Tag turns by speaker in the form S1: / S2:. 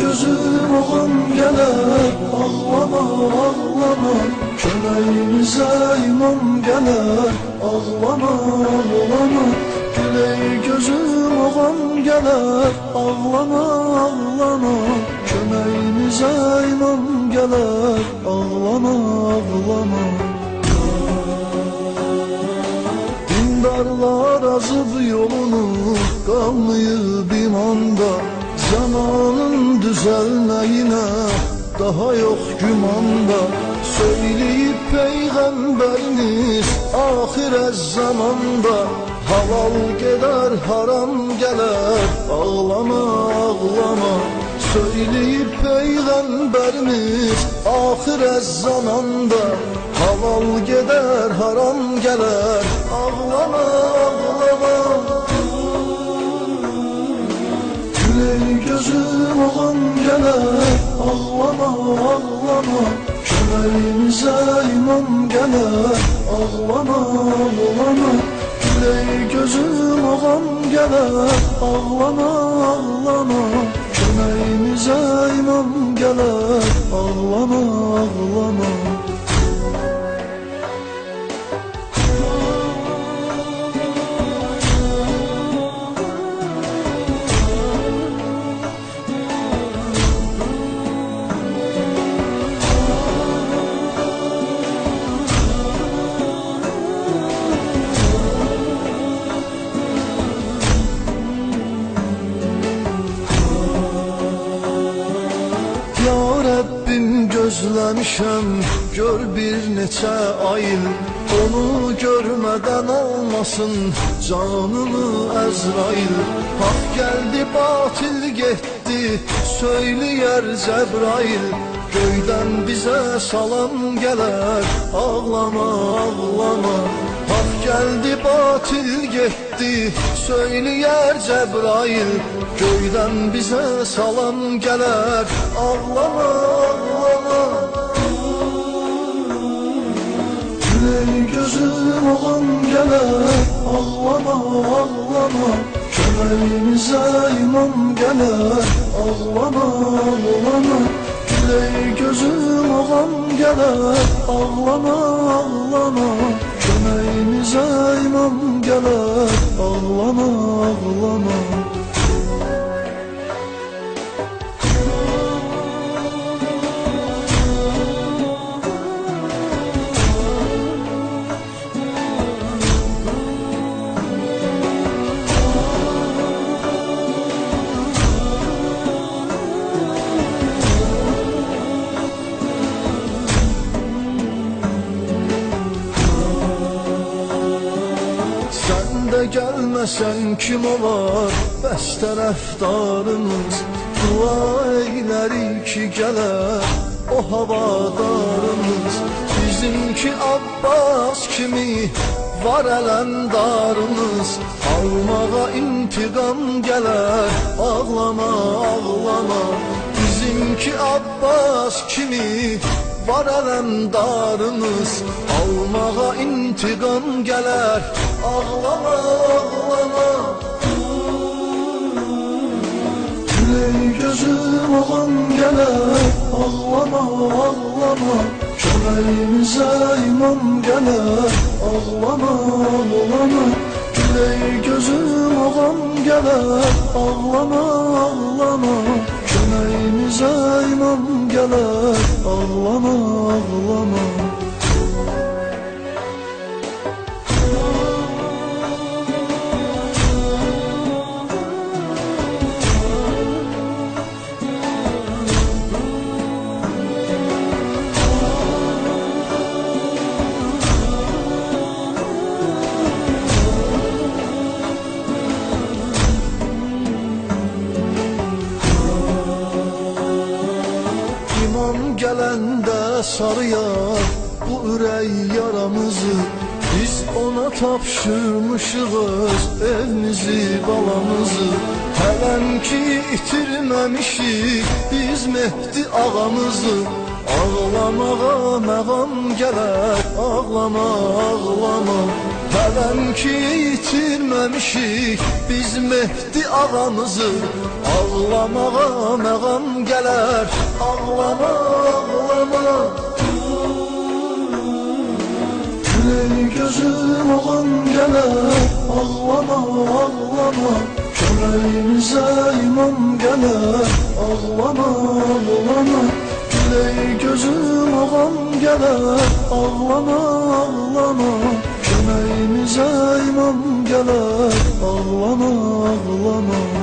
S1: gözüm oğan gelir, ağlama ağlama. Köməyimizə imam gələr, ağlama ağlama. Güley gözüm oğan gələr, ağlama ağlama. Köməyimizə imam gələr, ağlama ağlama. Dindarlar azıb yolunu, qalmayıb imanda. Zamanın düzəlməyinə daha yox gümanda. Söyleyip Peygamberimiz ahirez zamanda. Halal gider haram gelir, ağlama ağlama. Söyleyip Peygamberimiz ahirez zamanda. Halal gider haram gelir, ağlama ağlama. Güley gözüm oğan gelir, ağlama ağlama. Köməyimizə imam gələr, ağlama ağlama. Güley gözüm oğan gələr, ağlama ağlama. Köməyimizə imam gələr, ağlama ağlama. Gözləmişəm, gör bir neçə ayıl. Onu görmədən almasın canını Əzrail. Hak geldi batil getdi, söyləyər Cəbrail. Göydən bizə salam gələr, ağlama ağlama. Hak geldi batil getdi, söyləyər Cəbrail. Göydən bizə salam gələr, ağlama ağlama. Güley gözüm oğan gələr, ağlama ağlama. Köməyimizə imam gələr, ağlama ağlama. Güley gözüm oğan gələr, ağlama ağlama. Köməyimizə imam gələr, ağlama ağlama. Gelmesen kim olar bəstə rəftarımız. Dua eylərik ki gələr o havadarımız. Bizimki Abbas kimi var ələmdarımız. Almağa intiqam gələr, ağlama ağlama. Bizimki Abbas kimi var ələmdarımız. Almağa intiqam gələr, ağlama ağlama. Güley gözüm oğan gələr, ağlama ağlama. Köməyimizə imam gələr, ağlama ağlama. Güley gözüm oğan gələr, ağlama ağlama. Köməyimizə imam gələr, ağlama ağlama. Gələndə sarıyar bu ürək yaramızı. Biz ona tapşırmışığız evimizi, balamızı. Hələn ki itirməmişik biz Mehdi ağamızı. Ağlamağa məğam gələr, ağlama, ağlama. Hələm ki itirməmişik biz Mehdi ağamızı. Ağlamağa məğam gələr, ağlama, ağlama. Külək gözüm ağam gələr, ağlama, ağlama. Köməyimizə imam gələr, ağlama, ağlama. Külək gözüm ağam gələr, ağlama, ağlama. Köməyimizə imam gələr, ağlama, ağlama.